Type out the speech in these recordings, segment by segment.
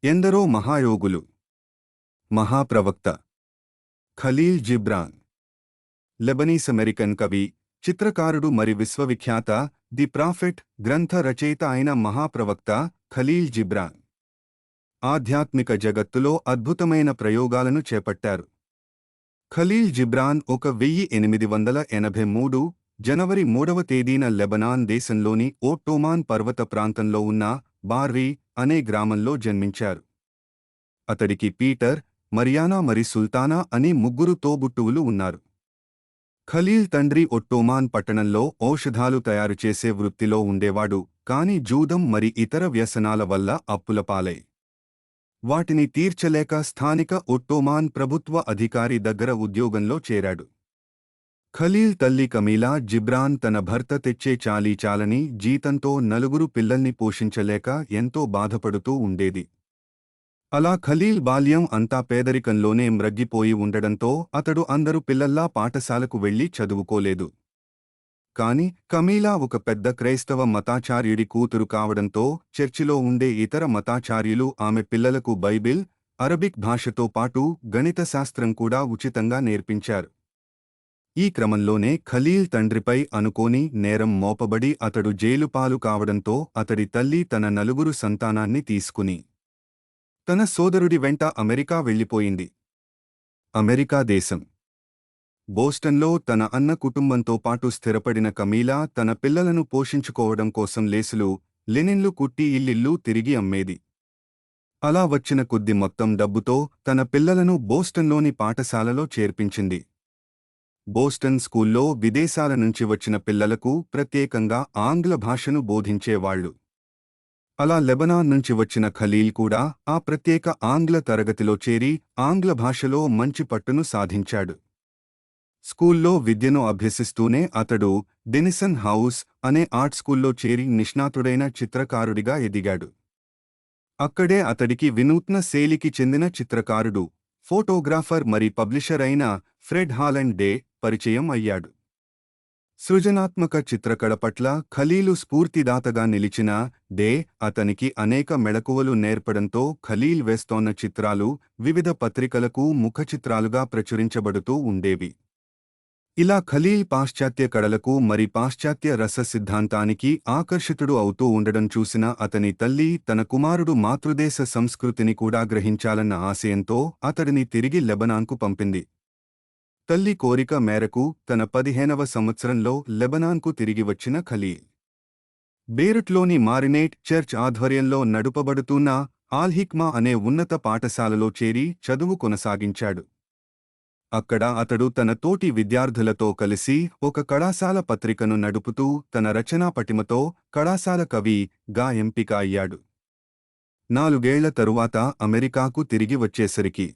ఎందరో మహాయోగులు. మహాప్రవక్త Khaleel Ghibran Lebanese American కవి, చిత్రకారుడు మరి విశ్వవిఖ్యాత ది ప్రాఫెట్ గ్రంథ రచయిత అయిన మహాప్రవక్త ఖలీల్ జిబ్రాన్ ఆధ్యాత్మిక జగత్తులో అద్భుతమైన ప్రయోగాలను చేపట్టారు. ఖలీల్ జిబ్రాన్ 1883 జనవరి 3వ తేదీన లెబనాన్ దేశంలోని ఓట్టోమాన్ పర్వత ప్రాంతంలో ఉన్న బార్రీ అనే గ్రామంలో జన్మించారు. అతడికి పీటర్, మరియానా మరి సుల్తానా అని ముగ్గురు తోబుట్టువులు ఉన్నారు. ఖలీల్ తండ్రి ఒట్టోమాన్ పట్టణంలో ఔషధాలు తయారుచేసే వృత్తిలో ఉండేవాడు, కాని జూదం మరి ఇతర వ్యసనాల వల్ల అప్పులపాలై వాటిని తీర్చలేక స్థానిక ఒట్టోమాన్ ప్రభుత్వ అధికారి దగ్గర ఉద్యోగంలో చేరాడు. ఖలీల్ తల్లి కమీలా జిబ్రాన్ తన భర్త తెచ్చే చాలీచాలని జీతంతో 4 పిల్లల్ని పోషించలేక ఎంతో బాధపడుతూ ఉండేది. అలా ఖలీల్ బాల్యం అంతా పేదరికంలోనే మ్రగ్గిపోయి ఉండడంతో అతడు అందరు పిల్లల్లా పాఠశాలకు వెళ్లి చదువుకోలేదు. కాని కమీలా ఒక పెద్ద క్రైస్తవ మతాచార్యుడి కూతురు కావడంతో చర్చిలో ఉండే ఇతర మతాచార్యులు ఆమె పిల్లలకు బైబిల్, అరబిక్ భాషతో పాటు గణిత శాస్త్రం కూడా ఉచితంగా నేర్పించారు. ఈ క్రమంలోనే ఖలీల్ తండ్రిపై అనుకోని నేరం మోపబడి అతడు జైలుపాలు కావడంతో అతడి తల్లి తన 4 సంతానాన్ని తీసుకుని తన సోదరుడి వెంట అమెరికా వెళ్ళిపోయింది. అమెరికా దేశం బోస్టన్లో తన అన్న కుటుంబంతో పాటు స్థిరపడిన కమీలా తన పిల్లలను పోషించుకోవడం కోసం లేసులు, లెనిన్లు కుట్టి ఇల్లిల్లు తిరిగి అమ్మేది. అలా వచ్చిన కొద్ది మొత్తం డబ్బుతో తన పిల్లలను బోస్టన్లోని పాఠశాలలో చేర్పించింది. బోస్టన్ స్కూల్లో విదేశాల నుంచి వచ్చిన పిల్లలకు ప్రత్యేకంగా ఆంగ్ల భాషను బోధించేవాళ్లు. అలా లెబనాన్ నుంచి వచ్చిన ఖలీల్ కూడా ఆ ప్రత్యేక ఆంగ్ల తరగతిలో చేరి ఆంగ్ల భాషలో మంచి పట్టును సాధించాడు. స్కూల్లో విద్యను అభ్యసిస్తూనే అతడు డెనిసన్ హౌస్ అనే ఆర్ట్ స్కూల్లో చేరి నిష్ణాతుడైన చిత్రకారుడిగా ఎదిగాడు. అక్కడే అతడికి వినూత్న శైలికి చెందిన చిత్రకారుడు, ఫోటోగ్రాఫర్ మరి పబ్లిషర్ అయిన ఫ్రెడ్ హాలండ్ డే పరిచయం అయ్యాడు. సృజనాత్మక చిత్రకళ పట్ల ఖలీలు స్ఫూర్తిదాతగా నిలిచిన డే అతనికి అనేక మెళకువలు నేర్పడంతో ఖలీల్ వేస్తోన్న చిత్రాలు వివిధ పత్రికలకు ముఖచిత్రాలుగా ప్రచురించబడుతూ ఉండేవి. ఇలా ఖలీల్ పాశ్చాత్య కళలకు మరి పాశ్చాత్య రస సిద్ధాంతానికి ఆకర్షితుడు అవుతూ ఉండడం చూసిన అతని తల్లి తన కుమారుడు మాతృదేశ సంస్కృతిని కూడా గ్రహించాలన్న ఆశయంతో అతడిని తిరిగి లెబనాన్కు పంపింది. తల్లి కోరిక మేరకు తన 15వ సంవత్సరంలో లెబనాన్కు తిరిగి వచ్చిన ఖలీల్ బేరుట్లోని మారినేట్ చర్చ్ ఆధ్వర్యంలో నడుపబడుతున్న ఆల్హిక్మా అనే ఉన్నత పాఠశాలలో చేరి చదువు కొనసాగించాడు. అక్కడ అతడు తన తోటి విద్యార్థులతో కలిసి ఒక కళాశాల పత్రికను నడుపుతూ తన రచనా పటిమతో కళాశాల కవిగా ఎంపిక అయ్యాడు. 4 ఏళ్ల తరువాత అమెరికాకు తిరిగి వచ్చేసరికి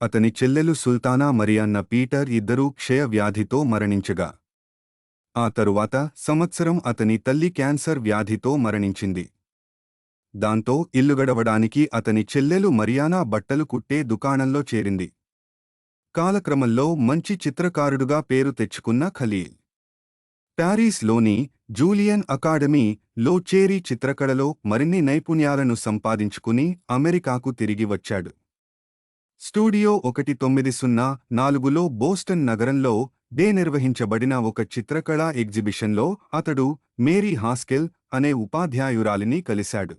అతని చెల్లెలు సుల్తానా మరి అన్న పీటర్ ఇద్దరూ క్షయవ్యాధితో మరణించగా ఆ తరువాత సంవత్సరం అతని తల్లి క్యాన్సర్ వ్యాధితో మరణించింది. దాంతో ఇల్లుగడవడానికి అతని చెల్లెలు మరియానా బట్టలు కుట్టే దుకాణంలో చేరింది. కాలక్రమంలో మంచి చిత్రకారుడుగా పేరు తెచ్చుకున్న ఖలీల్ ప్యారిస్లోని జూలియన్ అకాడమీలో చేరి చిత్రకళలో మరిన్ని నైపుణ్యాలను సంపాదించుకుని అమెరికాకు తిరిగి వచ్చాడు. స్టూడియో 1904లో బోస్టన్ నగరంలో డే నిర్వహించబడిన ఒక చిత్రకళా ఎగ్జిబిషన్లో అతడు మేరీ హాస్కెల్ అనే ఉపాధ్యాయురాలిని కలిశాడు.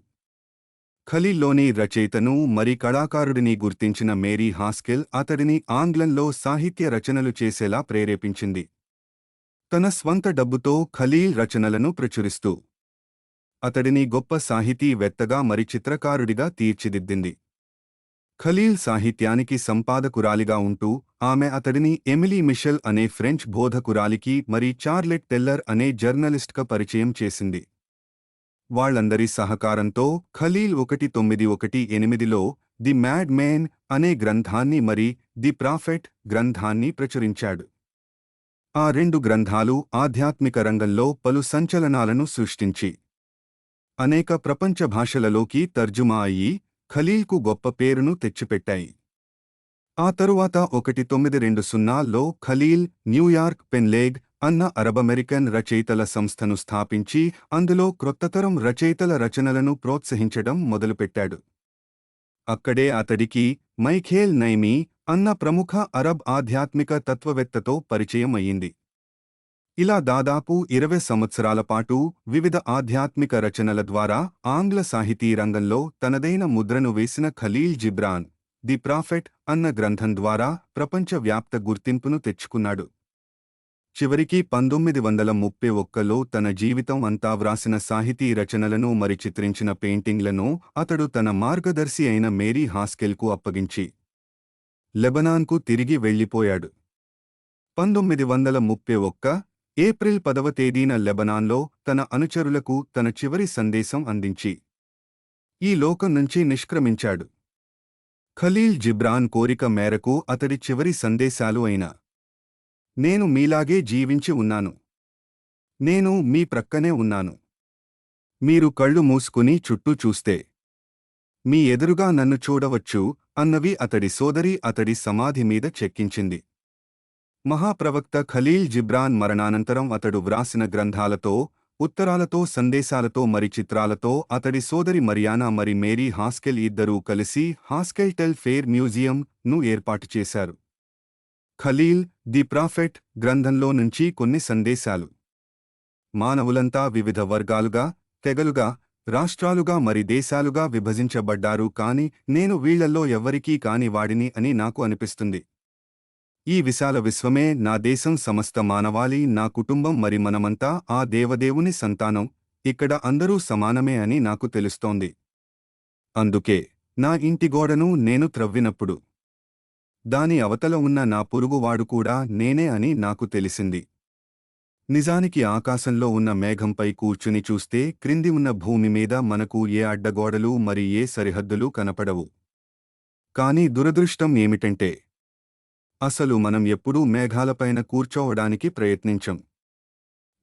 ఖలీల్లోని రచయితను మరి కళాకారుడిని గుర్తించిన మేరీ హాస్కెల్ అతడిని ఆంగ్లంలో సాహిత్య రచనలు చేసేలా ప్రేరేపించింది. తన స్వంత డబ్బుతో ఖలీల్ రచనలను ప్రచురిస్తూ అతడిని గొప్ప సాహితీవేత్తగా మరి చిత్రకారుడిగా తీర్చిదిద్దింది. ఖలీల్ సాహిత్యానికి సంపాదకురాలిగా ఉంటూ ఆమె అతడిని ఎమిలీ మిషెల్ అనే ఫ్రెంచ్ బోధకురాలికి మరి చార్లెట్ టెల్లర్ అనే జర్నలిస్ట్గా పరిచయం చేసింది. వాళ్లందరి సహకారంతో ఖలీల్ 1918లో ది మ్యాడ్ మేన్ అనే గ్రంథాన్ని మరి ది ప్రాఫెట్ గ్రంథాన్ని ప్రచురించాడు. ఆ 2 గ్రంథాలు ఆధ్యాత్మిక రంగంలో పలు సంచలనాలను సృష్టించి అనేక ప్రపంచ భాషలలోకి తర్జుమా అయ్యి ఖలీల్కు గొప్ప పేరును తెచ్చిపెట్టాయి. ఆ తరువాత 1920లో ఖలీల్ న్యూయార్క్ పెన్లేగ్ అన్న అరబమెరికన్ రచయితల సంస్థను స్థాపించి అందులో క్రొత్తతరం రచయితల రచనలను ప్రోత్సహించడం మొదలుపెట్టాడు. అక్కడే అతడికి మైఖేల్ నైమీ అన్న ప్రముఖ అరబ్ ఆధ్యాత్మిక తత్వవేత్తతో పరిచయం అయింది. ఇలా దాదాపు 20 సంవత్సరాల పాటు వివిధ ఆధ్యాత్మిక రచనల ద్వారా ఆంగ్ల సాహితీ రంగంలో తనదైన ముద్రను వేసిన ఖలీల్ జిబ్రాన్ ది ప్రాఫెట్ అన్న గ్రంథం ద్వారా ప్రపంచవ్యాప్త గుర్తింపును తెచ్చుకున్నాడు. చివరికి 1931లో తన జీవితం అంతా వ్రాసిన సాహితీ రచనలను మరి చిత్రించిన పెయింటింగ్లను అతడు తన మార్గదర్శి అయిన మేరీ హాస్కెల్కు అప్పగించి లెబనాన్కు తిరిగి వెళ్ళిపోయాడు. 1931 ఏప్రిల్ 10వ తేదీన లెబనాన్లో తన అనుచరులకు తన చివరి సందేశం అందించి ఈ లోకం నుంచి నిష్క్రమించాడు. ఖలీల్ జిబ్రాన్ కోరిక మేరకు అతడి చివరి సందేశాలు అయిన నేను మీలాగే జీవించి ఉన్నాను, నేను మీ ప్రక్కనే ఉన్నాను, మీరు కళ్ళు మూసుకుని చుట్టూ చూస్తే మీ ఎదురుగా నన్ను చూడవచ్చు అన్నవి అతడి సోదరి అతడి సమాధి మీద చెక్కించింది. మహాప్రవక్త ఖలీల్ జిబ్రాన్ మరణానంతరం అతడు వ్రాసిన గ్రంథాలతో, ఉత్తరాలతో, సందేశాలతో మరి చిత్రాలతో అతడి సోదరి మరియానా మరి మేరీ హాస్కెల్ ఇద్దరూ కలిసి హాస్కెల్ టెల్ ఫేర్ మ్యూజియం ను ఏర్పాటు చేశారు. ఖలీల్ ది ప్రాఫెట్ గ్రంథంలో నుంచి కొన్ని సందేశాలు. మానవులంతా వివిధ వర్గాలుగా, తెగలుగా, రాష్ట్రాలుగా మరి దేశాలుగా విభజించబడ్డారు, కాని నేను వీళ్లల్లో ఎవ్వరికీ కాని వాడిని అని నాకు అనిపిస్తుంది. ఈ విశాల విశ్వమే నా దేశం, సమస్త మానవాళి నా కుటుంబం, మరి మనమంతా ఆ దేవదేవుని సంతానం, ఇక్కడ అందరూ సమానమే అని నాకు తెలుస్తోంది. అందుకే నా ఇంటి గోడను నేను త్రవ్వినప్పుడు దాని అవతల ఉన్న నా పొరుగువాడు కూడా నేనే అని నాకు తెలిసింది. నిజానికి ఆకాశంలో ఉన్న మేఘంపై కూర్చుని చూస్తే క్రింది ఉన్న భూమి మీద మనకు ఏ అడ్డగోడలు మరి ఏ సరిహద్దులు కనపడవు. కాని దురదృష్టం ఏమిటంటే అసలు మనం ఎప్పుడూ మేఘాలపైన కూర్చోవడానికి ప్రయత్నించం.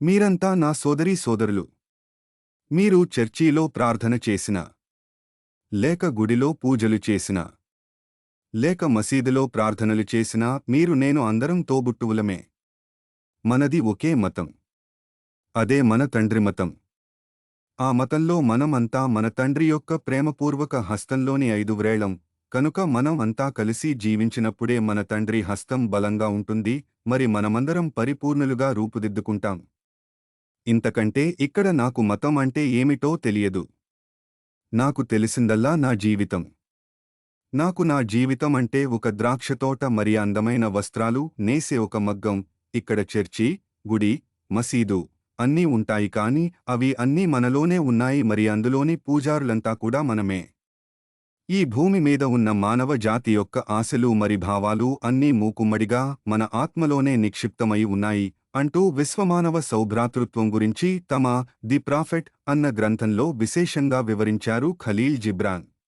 మీరంతా నా సోదరీ సోదరులు. మీరు చర్చీలో ప్రార్థన చేసినా, లేక గుడిలో పూజలు చేసినా, లేక మసీదులో ప్రార్థనలు చేసినా మీరు నేను అందరం తోబుట్టువులమే. మనది ఒకే మతం, అదే మన తండ్రి మతం. ఆ మతంలో మనం అంతా మన తండ్రి యొక్క ప్రేమపూర్వక హస్తంలోని 5 వ్రేళ్లం. కనుక మనం అంతా కలిసి జీవించినప్పుడే మన తండ్రి హస్తం బలంగా ఉంటుంది, మరి మనమందరం పరిపూర్ణులుగా రూపుదిద్దుకుంటాం. ఇంతకంటే ఇక్కడ నాకు మతం అంటే ఏమిటో తెలియదు. నాకు తెలిసిందల్లా నా జీవితం. నాకు నా జీవితం అంటే ఒక ద్రాక్షతోట, మరి అందమైన వస్త్రాలు నేసే ఒక మగ్గం. ఇక్కడ చర్చి, గుడి, మసీదు అన్నీ ఉంటాయి, కాని అవి అన్నీ మనలోనే ఉన్నాయి, మరి అందులోని పూజారులంతా కూడా మనమే. ఈ భూమి మీద ఉన్న మానవ జాతి యొక్క ఆశలు మరి భావాలు అన్నీ మూకుమ్మడిగా మన ఆత్మలోనే నిక్షిప్తమై ఉన్నాయి అంటూ విశ్వమానవ సౌభ్రాతృత్వం గురించి తమ ది ప్రాఫెట్ అన్న గ్రంథంలో విశేషంగా వివరించారు ఖలీల్ జిబ్రాన్.